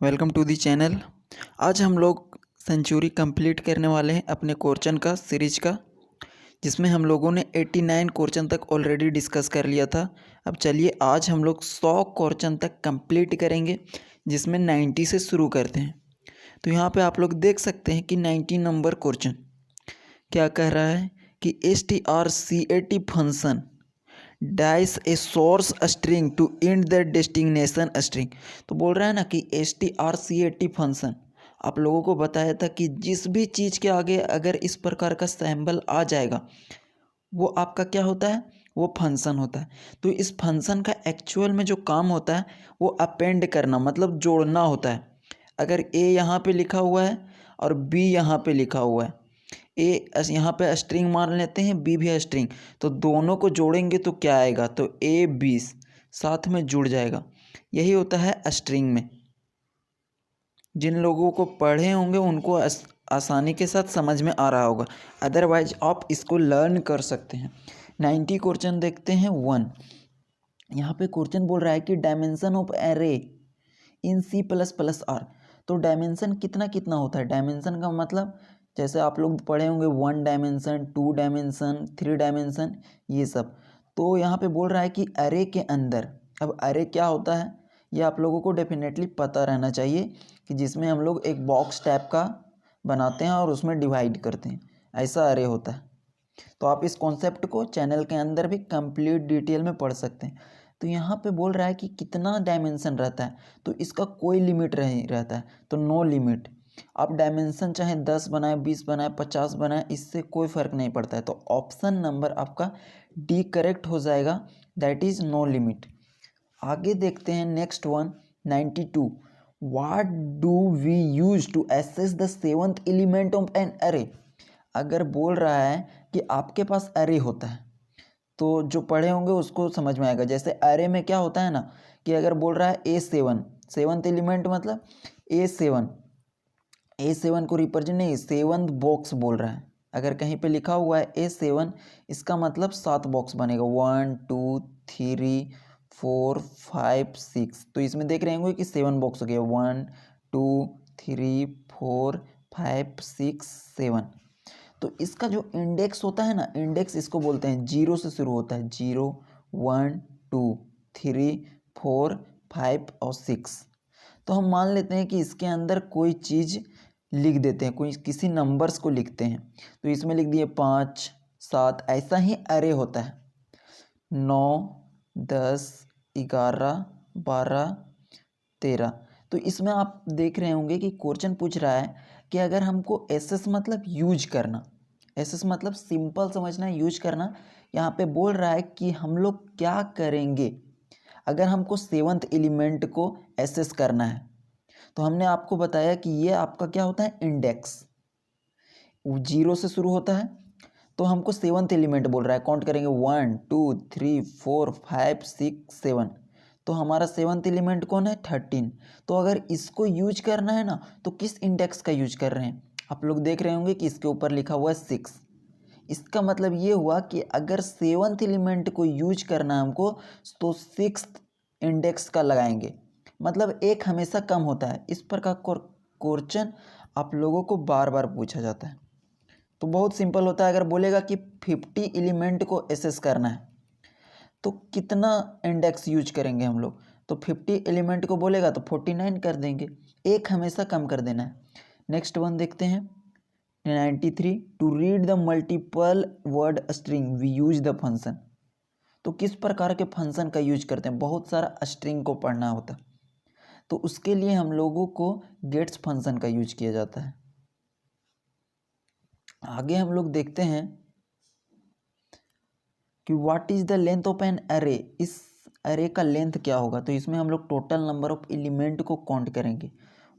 Welcome to the channel. आज हम लोग सेंचुरी कंप्लीट करने वाले हैं अपने क्वेश्चन का सीरीज का, जिसमें हम लोगों ने 89 क्वेश्चन तक ऑलरेडी डिस्कस कर लिया था। अब चलिए आज हम लोग 100 क्वेश्चन तक कंप्लीट करेंगे, जिसमें 90 से शुरू करते हैं। तो यहाँ पे आप लोग देख सकते हैं कि 90 नंबर क्वेश्चन क्या कह रहा है कि strcat function dice a source string to end the destination string. तो बोल रहा है ना कि strcat फंक्शन आप लोगों को बताया था कि जिस भी चीज़ के आगे अगर इस प्रकार का सिंबल आ जाएगा वो आपका क्या होता है, वो फंक्शन होता है। तो इस फंक्शन का एक्चुअल में जो काम होता है वो अपेंड करना, मतलब जोड़ना होता है। अगर ए यहाँ पे लिखा हुआ है और बी यहाँ पे लिखा हुआ है, ए यहाँ पे स्ट्रिंग मान लेते हैं, बी भी स्ट्रिंग, तो दोनों को जोड़ेंगे तो क्या आएगा, तो ए बी साथ में जुड़ जाएगा। यही होता है स्ट्रिंग में। जिन लोगों को पढ़े होंगे उनको आसानी के साथ समझ में आ रहा होगा, अदरवाइज आप इसको लर्न कर सकते हैं। 90 क्वेश्चन देखते हैं। 1 यहाँ पे क्वेश्चन बोल रहा है कि dimension of array in C++R। तो डायमेंशन कितना कितना होता है। डायमेंशन का मतलब जैसे आप लोग पढ़े होंगे 1 डायमेंशन, 2 डायमेंशन, 3 डायमेंशन, ये सब। तो यहाँ पे बोल रहा है कि अरे के अंदर, अब अरे क्या होता है ये आप लोगों को डेफिनेटली पता रहना चाहिए, कि जिसमें हम लोग एक बॉक्स टाइप का बनाते हैं और उसमें डिवाइड करते हैं, ऐसा अरे होता है। तो आप इस कॉन्सेप्ट को चैनल के अंदर भी कंप्लीट डिटेल में पढ़ सकते हैं। तो यहाँ पे बोल रहा है कि कितना डायमेंशन रहता है, तो इसका कोई लिमिट नहीं रहता है, तो नो लिमिट। आप डायमेंशन चाहे 10 बनाए, 20 बनाए, 50 बनाए, इससे कोई फ़र्क नहीं पड़ता है। तो ऑप्शन नंबर आपका डी करेक्ट हो जाएगा, दैट इज़ नो लिमिट। आगे देखते हैं next one 92। What do we use to access the 7th element of an array. अगर बोल रहा है कि आपके पास अरे होता है, तो जो पढ़े होंगे उसको समझ में आएगा। जैसे अरे में क्या होता है ना, कि अगर बोल रहा है A7, 7th एलिमेंट मतलब A7, A7 को रिप्रेजेंट नहीं, 7th बॉक्स बोल रहा है। अगर कहीं पे लिखा हुआ है A7, इसका मतलब 7 बॉक्स बनेगा, 1 2 3 4 5 6। तो इसमें देख रहे होंगे कि 7 बॉक्स हो गया, 1 2 3 4 5 6 7। तो इसका जो इंडेक्स होता है ना, इंडेक्स इसको बोलते हैं, 0 से शुरू होता है, 0 1 2 3 4 5 और 6। तो हम मान लेते हैं कि इसके अंदर कोई चीज़ लिख देते हैं, कोई किसी नंबर्स को लिखते हैं। तो इसमें लिख दिए 5 7, ऐसा ही अरे होता है। 9 10 11 12 13। तो इसमें आप देख रहे होंगे कि क्वेश्चन पूछ रहा है कि अगर हमको एसएस मतलब यूज करना, एसएस मतलब सिंपल समझना, यूज करना। यहाँ पे बोल रहा है कि हम लोग क्या करेंगे अगर हमको 7th एलिमेंट को एसएस करना है। तो हमने आपको बताया कि ये आपका क्या होता है, इंडेक्स 0 से शुरू होता है। तो हमको 7th एलिमेंट बोल रहा है, काउंट करेंगे 1 2 3 4 5 6 7। तो हमारा 7th एलिमेंट कौन है, 13। तो अगर इसको यूज करना है ना, तो किस इंडेक्स का यूज कर रहे हैं, आप लोग देख रहे होंगे कि इसके ऊपर लिखा हुआ है 6। इसका मतलब ये हुआ कि अगर 7th एलिमेंट को यूज करना है हमको, तो 6th इंडेक्स का लगाएंगे। मतलब एक हमेशा कम होता है। इस प्रकार क्वेश्चन आप लोगों को बार बार पूछा जाता है। तो बहुत सिंपल होता है। अगर बोलेगा कि 50 एलिमेंट को एसेस करना है, तो कितना इंडेक्स यूज करेंगे हम लोग, तो 50 एलिमेंट को बोलेगा तो 49 कर देंगे, एक हमेशा कम कर देना है। नेक्स्ट वन देखते हैं 93। To read the multiple word string we use the function. तो किस प्रकार के फंक्शन का यूज करते हैं, बहुत सारा स्ट्रिंग को पढ़ना होता है, तो उसके लिए हम लोगों को गेट्स फंक्शन का यूज किया जाता है। आगे हम लोग देखते हैं कि what is the length of an array. इस अरे का लेंथ क्या होगा, तो इसमें हम लोग टोटल नंबर ऑफ एलिमेंट को काउंट करेंगे,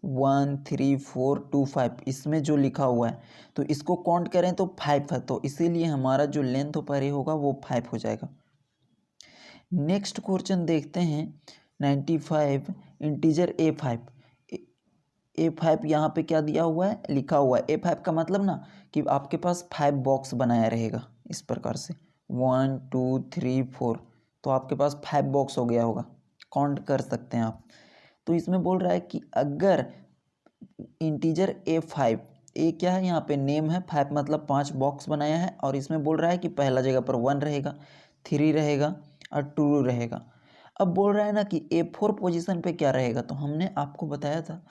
1 3 4 2 5। इसमें जो लिखा हुआ है तो इसको काउंट करें तो 5 है, तो इसीलिए हमारा जो लेंथ ऑफ अरे होगा वो 5 हो जाएगा। नेक्स्ट क्वेश्चन देखते हैं 95। Integer A5। A5 यहाँ पे क्या दिया हुआ है, लिखा हुआ है A5 का मतलब ना कि आपके पास 5 बॉक्स बनाया रहेगा इस प्रकार से, 1 2 3 4। तो आपके पास 5 बॉक्स हो गया होगा, काउंट कर सकते हैं आप। तो इसमें बोल रहा है कि अगर इंटीजर A5, ए क्या है यहाँ पे नेम है, 5 मतलब 5 बॉक्स बनाया है, और इसमें बोल रहा है कि पहला जगह पर 1 रहेगा, 3 रहेगा और 2 रहेगा। अब बोल रहा है ना कि A4 पोजीशन पे क्या रहेगा, तो हमने आपको बताया था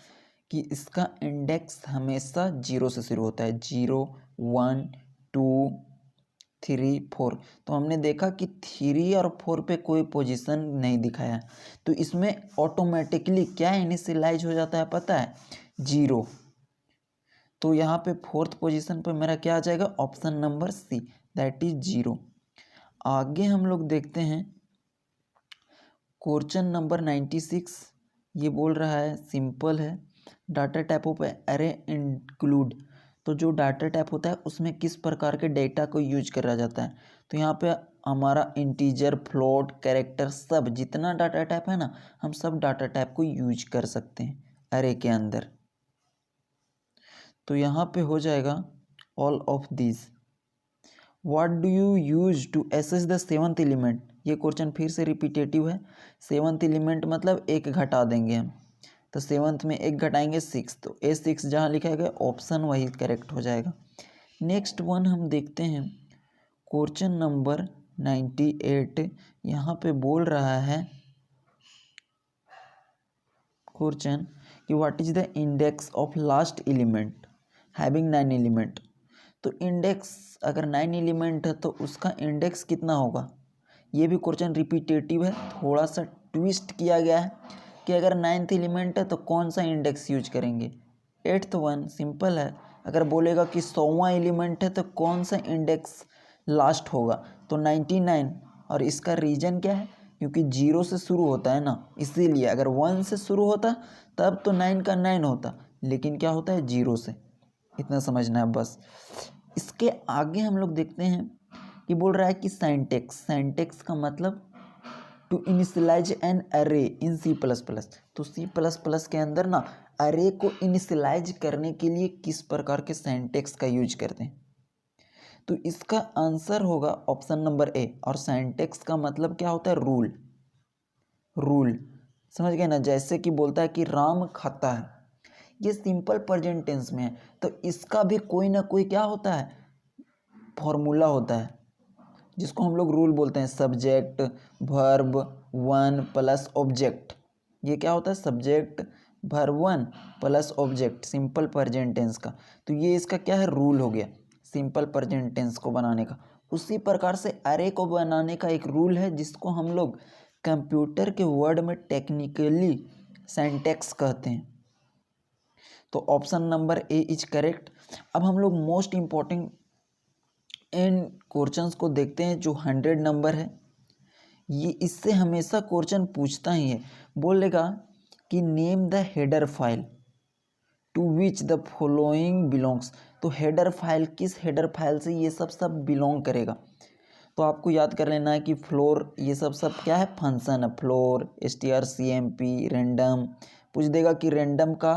कि इसका इंडेक्स हमेशा 0 से शुरू होता है, 0 1 2 3 4। तो हमने देखा कि 3 और 4 पे कोई पोजीशन नहीं दिखाया, तो इसमें ऑटोमेटिकली क्या इनिशियलाइज हो जाता है पता है, 0। तो यहाँ पे 4th पोजीशन पे मेरा क्या आ जाएगा, option number C, that is 0। आगे हम लोग देखते हैं क्वेश्चन नंबर 96। ये बोल रहा है सिंपल है, डाटा टाइपों पे अरे इंक्लूड। तो जो डाटा टाइप होता है उसमें किस प्रकार के डेटा को यूज करा जाता है, तो यहाँ पे हमारा इंटीजर, फ्लोट, कैरेक्टर, सब जितना डाटा टाइप है ना, हम सब डाटा टाइप को यूज कर सकते हैं अरे के अंदर। तो यहाँ पे हो जाएगा all of this. What do you use to access the 7th element. ये क्वेश्चन फिर से रिपीटेटिव है। 7th एलिमेंट मतलब एक घटा देंगे हम, तो 7th में एक घटाएंगे 6, तो A6 जहाँ लिखा गया ऑप्शन वही करेक्ट हो जाएगा। नेक्स्ट वन हम देखते हैं क्वेश्चन नंबर 98। यहाँ पे बोल रहा है क्वेश्चन कि what is the index of last element having 9 element. तो इंडेक्स अगर 9 एलिमेंट है तो उसका इंडेक्स कितना होगा। ये भी क्वेश्चन रिपीटेटिव है, थोड़ा सा ट्विस्ट किया गया है कि अगर 9th एलिमेंट है तो कौन सा इंडेक्स यूज करेंगे। 8th वन सिंपल है, अगर बोलेगा कि 100वां एलिमेंट है तो कौन सा इंडेक्स लास्ट होगा, तो 99। और इसका रीजन क्या है, क्योंकि 0 से शुरू होता है ना, इसीलिए अगर 1 से शुरू होता तब तो 9 का 9 होता, लेकिन क्या होता है 0 से, इतना समझना है बस। इसके आगे हम लोग देखते हैं कि बोल रहा है कि सिंटैक्स, सिंटैक्स का मतलब टू इनिशियलाइज एन अरे इन C++। तो C++ के अंदर ना अरे को इनिशियलाइज करने के लिए किस प्रकार के सिंटैक्स का यूज करते हैं, तो इसका आंसर होगा ऑप्शन नंबर ए। और सिंटैक्स का मतलब क्या होता है, रूल। रूल समझ गए ना, जैसे कि बोलता है कि राम खाता है, ये सिंपल प्रेजेंट टेंस में है, तो इसका भी कोई ना कोई क्या होता है, फॉर्मूला होता है, जिसको हम लोग रूल बोलते हैं। Subject, verb, one plus object, ये क्या होता है, subject verb one plus object, simple present tense का। तो ये इसका क्या है, रूल हो गया सिंपल प्रेजेंट टेंस को बनाने का। उसी प्रकार से अरे को बनाने का एक रूल है, जिसको हम लोग कंप्यूटर के वर्ड में टेक्निकली सिंटैक्स कहते हैं। तो option number A is correct. अब हम लोग मोस्ट इम्पॉर्टेंट इन क्वेश्चंस को देखते हैं, जो 100 नंबर है। ये इससे हमेशा क्वेश्चन पूछता ही है, बोलेगा कि name the header file to which the following belongs. तो हेडर फाइल, किस हेडर फाइल से ये सब बिलोंग करेगा। तो आपको याद कर लेना है कि फ्लोर, ये सब क्या है, फंक्शन है। फ्लोर, strcmp, रैंडम, पूछ देगा कि रैंडम का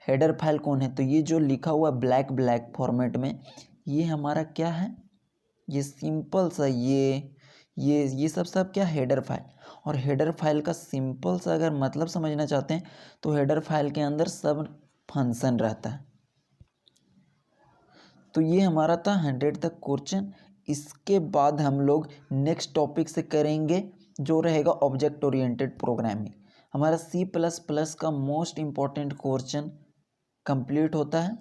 हेडर फाइल कौन है, तो ये जो लिखा हुआ ब्लैक फॉर्मेट में, ये हमारा क्या है, ये सिंपल सा ये सब क्या, हेडर फाइल। और हेडर फाइल का सिंपल सा अगर मतलब समझना चाहते हैं, तो हेडर फाइल के अंदर सब फंक्शन रहता है। तो ये हमारा था 100 तक क्वेश्चन। इसके बाद हम लोग नेक्स्ट टॉपिक से करेंगे, जो रहेगा ऑब्जेक्ट ओरिएंटेड प्रोग्रामिंग। हमारा C++ का मोस्ट इम्पॉर्टेंट क्वेश्चन कंप्लीट होता है।